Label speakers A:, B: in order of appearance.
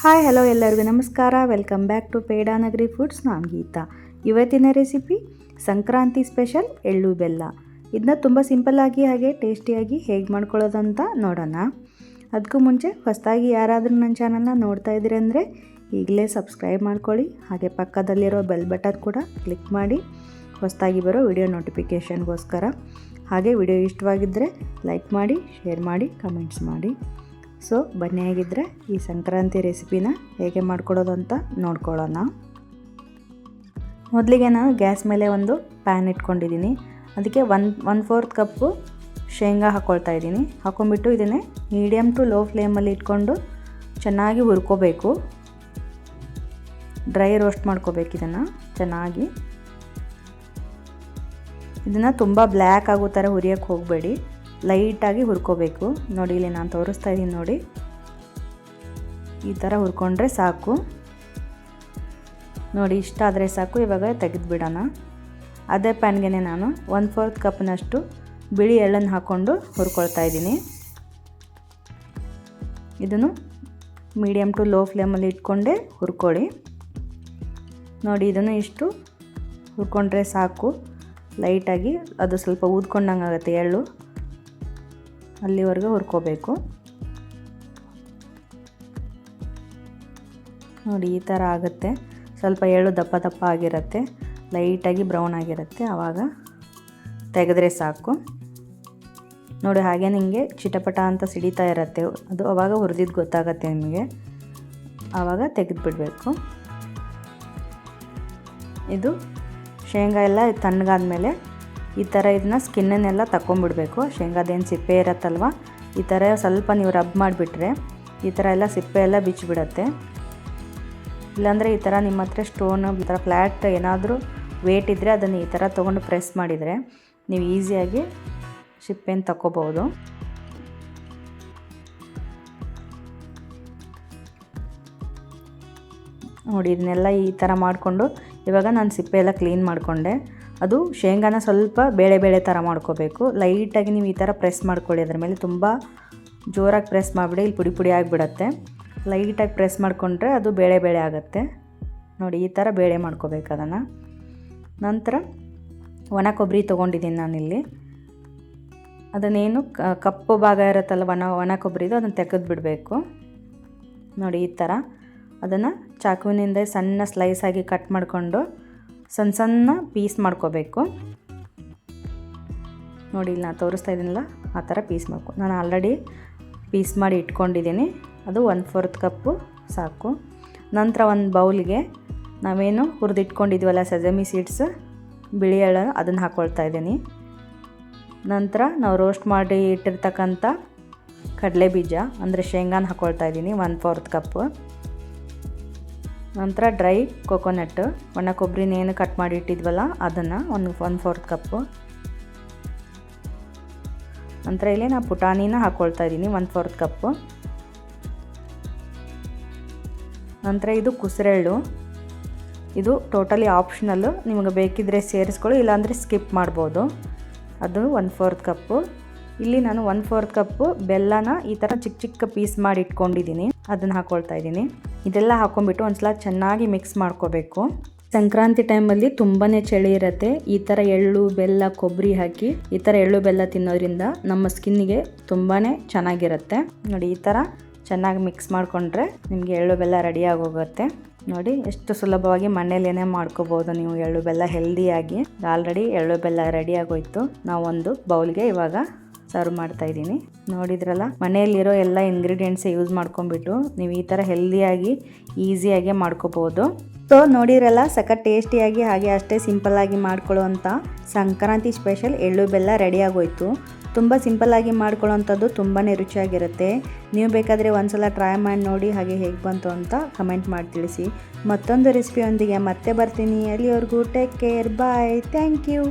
A: Hi hello ಎಲ್ಲರಿಗೂ ನಮಸ್ಕಾರ. Welcome back to Pedanagari foods. ನಾನು ಗೀತಾ. ಇವತ್ತಿನ ರೆಸಿಪಿ ಸಂಕ್ರಾಂತಿ ಸ್ಪೆಷಲ್ ಎಳ್ಳು ಬೆಲ್ಲ. ಇದನ್ನ ತುಂಬ ಸಿಂಪಲ್ಲಾಗಿ ಹಾಗೆ ಟೇಸ್ಟಿಯಾಗಿ ಹೇಗೆ ಮಾಡ್ಕೊಳ್ಳೋದಂತ ನೋಡೋಣ. ಅದಕ್ಕೂ ಮುಂಚೆ ಹೊಸದಾಗಿ ಯಾರಾದರೂ ನನ್ನ ಚಾನಲ್ನ ನೋಡ್ತಾ ಇದ್ದೀರಿ ಅಂದರೆ ಈಗಲೇ ಸಬ್ಸ್ಕ್ರೈಬ್ ಮಾಡ್ಕೊಳ್ಳಿ. ಹಾಗೆ ಪಕ್ಕದಲ್ಲಿರೋ ಬೆಲ್ ಬಟನ್ ಕೂಡ ಕ್ಲಿಕ್ ಮಾಡಿ ಹೊಸದಾಗಿ ಬರೋ ವಿಡಿಯೋ ನೋಟಿಫಿಕೇಷನ್ಗೋಸ್ಕರ. ಹಾಗೆ ವಿಡಿಯೋ ಇಷ್ಟವಾಗಿದ್ದರೆ ಲೈಕ್ ಮಾಡಿ, ಶೇರ್ ಮಾಡಿ, ಕಮೆಂಟ್ಸ್ ಮಾಡಿ. ಸೊ ಬನ್ನಿ, ಆಗಿದ್ದರೆ ಈ ಸಂಕ್ರಾಂತಿ ರೆಸಿಪಿನ ಹೇಗೆ ಮಾಡ್ಕೊಳ್ಳೋದು ಅಂತ ನೋಡ್ಕೊಳ್ಳೋಣ. ಮೊದಲಿಗೆ ನಾನು ಗ್ಯಾಸ್ ಮೇಲೆ ಒಂದು ಪ್ಯಾನ್ ಇಟ್ಕೊಂಡಿದ್ದೀನಿ. ಅದಕ್ಕೆ 1/4 ಕಪ್ಪು ಶೇಂಗಾ ಹಾಕ್ಕೊಳ್ತಾ ಇದ್ದೀನಿ. ಹಾಕ್ಕೊಂಬಿಟ್ಟು ಇದನ್ನೇ ಮೀಡಿಯಮ್ ಟು ಲೋ ಫ್ಲೇಮಲ್ಲಿ ಇಟ್ಕೊಂಡು ಚೆನ್ನಾಗಿ ಹುರ್ಕೋಬೇಕು. ಡ್ರೈ ರೋಸ್ಟ್ ಮಾಡ್ಕೋಬೇಕು ಇದನ್ನು ಚೆನ್ನಾಗಿ. ಇದನ್ನು ತುಂಬ ಬ್ಲ್ಯಾಕ್ ಆಗೋ ಥರ ಹುರಿಯೋಕ್ಕೆ ಹೋಗಬೇಡಿ, ಲೈಟಾಗಿ ಹುರ್ಕೋಬೇಕು. ನೋಡಿ, ಇಲ್ಲಿ ನಾನು ತೋರಿಸ್ತಾ ಇದ್ದೀನಿ ನೋಡಿ, ಈ ಥರ ಹುರ್ಕೊಂಡ್ರೆ ಸಾಕು. ನೋಡಿ, ಇಷ್ಟ ಆದರೆ ಸಾಕು. ಇವಾಗ ತೆಗೆದುಬಿಡೋಣ. ಅದೇ ಪ್ಯಾನ್ಗೆ ನಾನು 1/4 ಕಪ್ನಷ್ಟು ಬಿಳಿ ಎಳ್ಳನ್ನು ಹಾಕ್ಕೊಂಡು ಹುರ್ಕೊಳ್ತಾ ಇದ್ದೀನಿ. ಇದನ್ನು ಮೀಡಿಯಮ್ ಟು ಲೋ ಫ್ಲೇಮಲ್ಲಿ ಇಟ್ಕೊಂಡೇ ಹುರ್ಕೊಳ್ಳಿ. ನೋಡಿ, ಇದನ್ನು ಇಷ್ಟು ಹುರ್ಕೊಂಡ್ರೆ ಸಾಕು. ಲೈಟಾಗಿ ಅದು ಸ್ವಲ್ಪ ಊದ್ಕೊಂಡಂಗೆ ಆಗುತ್ತೆ ಎಳ್ಳು, ಅಲ್ಲಿವರೆಗೂ ಹುರ್ಕೋಬೇಕು. ನೋಡಿ, ಈ ಥರ ಆಗುತ್ತೆ. ಸ್ವಲ್ಪ ಎಳ್ಳು ದಪ್ಪ ದಪ್ಪ ಆಗಿರುತ್ತೆ, ಲೈಟಾಗಿ ಬ್ರೌನ್ ಆಗಿರುತ್ತೆ. ಆವಾಗ ತೆಗೆದ್ರೆ ಸಾಕು. ನೋಡಿ, ಹಾಗೆ ನಿಮಗೆ ಚಿಟಪಟ ಅಂತ ಸಿಡಿತಾ ಇರುತ್ತೆ, ಅದು ಆವಾಗ ಹುರಿದಿದ್ದು ಗೊತ್ತಾಗತ್ತೆ ನಿಮಗೆ. ಆವಾಗ ತೆಗೆದುಬಿಡಬೇಕು. ಇದು ಶೇಂಗಾ ಎಲ್ಲ ತಣ್ಣಗಾದ್ಮೇಲೆ ಈ ಥರ ಇದನ್ನ ಸ್ಕಿನ್ನನ್ನೆಲ್ಲ ತಗೊಂಬಿಡಬೇಕು. ಶೇಂಗಾದೇನು ಸಿಪ್ಪೆ ಇರತ್ತಲ್ವ, ಈ ಥರ ಸ್ವಲ್ಪ ನೀವು ರಬ್ ಮಾಡಿಬಿಟ್ರೆ ಈ ಥರ ಎಲ್ಲ ಸಿಪ್ಪೆ ಎಲ್ಲ ಬಿಚ್ಚಿಬಿಡತ್ತೆ. ಇಲ್ಲಾಂದರೆ ಈ ಥರ ನಿಮ್ಮ ಹತ್ರ ಸ್ಟೋನು, ಈ ಥರ ಫ್ಲ್ಯಾಟ್ ಏನಾದರೂ ವೇಟ್ ಇದ್ದರೆ ಅದನ್ನು ಈ ಥರ ತೊಗೊಂಡು ಪ್ರೆಸ್ ಮಾಡಿದರೆ ನೀವು ಈಸಿಯಾಗಿ ಸಿಪ್ಪೆನ ತಗೋಬೋದು. ನೋಡಿ, ಇದನ್ನೆಲ್ಲ ಈ ಥರ ಮಾಡಿಕೊಂಡು ಇವಾಗ ನಾನು ಸಿಪ್ಪೆ ಎಲ್ಲ ಕ್ಲೀನ್ ಮಾಡಿಕೊಂಡೆ. ಅದು ಶೇಂಗಾನ ಸ್ವಲ್ಪ ಬೇಳೆ ಬೇಳೆ ಥರ ಮಾಡ್ಕೋಬೇಕು. ಲೈಟಾಗಿ ನೀವು ಈ ಥರ ಪ್ರೆಸ್ ಮಾಡ್ಕೊಳ್ಳಿ. ಅದ್ರ ಮೇಲೆ ತುಂಬ ಜೋರಾಗಿ ಪ್ರೆಸ್ ಮಾಡಿಬಿಡಿ, ಇಲ್ಲಿ ಪುಡಿ ಪುಡಿ ಆಗಿಬಿಡತ್ತೆ. ಲೈಟಾಗಿ ಪ್ರೆಸ್ ಮಾಡಿಕೊಂಡ್ರೆ ಅದು ಬೇಳೆ ಬೇಳೆ ಆಗುತ್ತೆ. ನೋಡಿ, ಈ ಥರ ಬೇಳೆ ಮಾಡ್ಕೋಬೇಕು ಅದನ್ನು. ನಂತರ ಒಣ ಕೊಬ್ಬರಿ ತೊಗೊಂಡಿದ್ದೀನಿ ನಾನಿಲ್ಲಿ. ಅದನ್ನೇನು ಕಪ್ಪು ಭಾಗ ಇರುತ್ತಲ್ಲ ಒಣ ಕೊಬ್ಬರಿದು, ಅದನ್ನು ತೆಗೆದು ಬಿಡಬೇಕು. ನೋಡಿ, ಈ ಥರ ಅದನ್ನು ಚಾಕುವಿನಿಂದ ಸಣ್ಣ ಸ್ಲೈಸ್ ಆಗಿ ಕಟ್ ಮಾಡಿಕೊಂಡು ಸಣ್ಣ ಸಣ್ಣ ಪೀಸ್ ಮಾಡ್ಕೋಬೇಕು. ನೋಡಿ, ಇಲ್ಲಿ ನಾನು ತೋರಿಸ್ತಾ ಇದ್ದೀನಲ್ಲ, ಆ ಥರ ಪೀಸ್ ನಾನು ಆಲ್ರೆಡಿ ಪೀಸ್ ಮಾಡಿ ಇಟ್ಕೊಂಡಿದ್ದೀನಿ. ಅದು 1/4 ಕಪ್ಪು ಸಾಕು. ನಂತರ ಒಂದು ಬೌಲಿಗೆ ನಾವೇನು ಹುರಿದಿಟ್ಕೊಂಡಿದ್ವಲ್ಲ ಸೆಸಮಿ ಸೀಡ್ಸ್, ಬಿಳಿ ಎಳ್ಳು, ಅದನ್ನು ಹಾಕ್ಕೊಳ್ತಾ ಇದ್ದೀನಿ. ನಂತರ ನಾವು ರೋಸ್ಟ್ ಮಾಡಿ ಇಟ್ಟಿರ್ತಕ್ಕಂಥ ಕಡಲೆ ಬೀಜ ಅಂದರೆ ಶೇಂಗಾನ ಹಾಕ್ಕೊಳ್ತಾ ಇದ್ದೀನಿ, 1/4 ಕಪ್ಪು. ನಂತರ ಡ್ರೈ ಕೊಕೊನಟ್, ಒಣ ಕೊಬ್ಬರಿನೇನು ಕಟ್ ಮಾಡಿ ಇಟ್ಟಿದ್ವಲ್ಲ ಅದನ್ನು 1/4 ಕಪ್ಪು. ನಂತರ ಇಲ್ಲಿ ನಾನು ಪುಟಾಣಿನ ಹಾಕ್ಕೊಳ್ತಾ ಇದ್ದೀನಿ, 1/4 ಕಪ್ಪು. ನಂತರ ಇದು ಕುಸುರೆಳ್ಳು. ಇದು ಟೋಟಲಿ ಆಪ್ಷನಲ್ಲು, ನಿಮಗೆ ಬೇಕಿದ್ದರೆ ಸೇರಿಸ್ಕೊಳ್ಳಿ, ಇಲ್ಲಾಂದರೆ ಸ್ಕಿಪ್ ಮಾಡ್ಬೋದು. ಅದು 1/4 ಕಪ್ಪು. ಇಲ್ಲಿ ನಾನು 1/4 ಕಪ್ಪು ಬೆಲ್ಲನ ಈ ಥರ ಚಿಕ್ಕ ಚಿಕ್ಕ ಪೀಸ್ ಮಾಡಿ ಇಟ್ಕೊಂಡಿದ್ದೀನಿ, ಅದನ್ನು ಹಾಕ್ಕೊಳ್ತಾ ಇದ್ದೀನಿ. ಇದೆಲ್ಲ ಹಾಕ್ಕೊಂಬಿಟ್ಟು ಒಂದ್ಸಲ ಚೆನ್ನಾಗಿ ಮಿಕ್ಸ್ ಮಾಡ್ಕೋಬೇಕು. ಸಂಕ್ರಾಂತಿ ಟೈಮಲ್ಲಿ ತುಂಬಾ ಚಳಿ ಇರುತ್ತೆ. ಈ ಥರ ಎಳ್ಳು ಬೆಲ್ಲ ಕೊಬ್ಬರಿ ಹಾಕಿ ಈ ಥರ ಎಳ್ಳು ಬೆಲ್ಲ ತಿನ್ನೋದ್ರಿಂದ ನಮ್ಮ ಸ್ಕಿನ್ನಿಗೆ ತುಂಬಾ ಚೆನ್ನಾಗಿರುತ್ತೆ. ನೋಡಿ, ಈ ಥರ ಚೆನ್ನಾಗಿ ಮಿಕ್ಸ್ ಮಾಡಿಕೊಂಡ್ರೆ ನಿಮಗೆ ಎಳ್ಳು ಬೆಲ್ಲ ರೆಡಿಯಾಗಿ ಹೋಗುತ್ತೆ. ನೋಡಿ, ಎಷ್ಟು ಸುಲಭವಾಗಿ ಮನೇಲೇನೇ ಮಾಡ್ಕೋಬೋದು ನೀವು ಎಳ್ಳು ಬೆಲ್ಲ ಹೆಲ್ದಿಯಾಗಿ. ಆಲ್ರೆಡಿ ಎಳ್ಳು ಬೆಲ್ಲ ರೆಡಿಯಾಗೋಯ್ತು. ನಾವು ಒಂದು ಬೌಲ್ಗೆ ಇವಾಗ ಸರ್ವ್ ಮಾಡ್ತಾ ಇದ್ದೀನಿ. ನೋಡಿದ್ರಲ್ಲ, ಮನೆಯಲ್ಲಿರೋ ಎಲ್ಲ ಇಂಗ್ರೀಡಿಯೆಂಟ್ಸೇ ಯೂಸ್ ಮಾಡ್ಕೊಂಡ್ಬಿಟ್ಟು ನೀವು ಈ ಥರ ಹೆಲ್ದಿಯಾಗಿ ಈಸಿಯಾಗಿ ಮಾಡ್ಕೋಬೋದು. ಸೊ ನೋಡಿರಲ್ಲ, ಸಖತ್ ಟೇಸ್ಟಿಯಾಗಿ ಹಾಗೆ ಅಷ್ಟೇ ಸಿಂಪಲ್ಲಾಗಿ ಮಾಡ್ಕೊಳ್ಳೋವಂಥ ಸಂಕ್ರಾಂತಿ ಸ್ಪೆಷಲ್ ಎಳ್ಳು ಬೆಲ್ಲ ರೆಡಿಯಾಗೋಯ್ತು. ತುಂಬ ಸಿಂಪಲ್ಲಾಗಿ ಮಾಡ್ಕೊಳ್ಳೋವಂಥದ್ದು ತುಂಬಾ ರುಚಿಯಾಗಿರುತ್ತೆ. ನೀವು ಬೇಕಾದರೆ ಒಂದ್ಸಲ ಟ್ರೈ ಮಾಡಿ ನೋಡಿ, ಹಾಗೆ ಹೇಗೆ ಬಂತು ಅಂತ ಕಮೆಂಟ್ ಮಾಡಿ ತಿಳಿಸಿ. ಮತ್ತೊಂದು ರೆಸಿಪಿಯೊಂದಿಗೆ ಮತ್ತೆ ಬರ್ತೀನಿ. ಅಲ್ಲಿವರೆಗೂ take care, bye, thank you.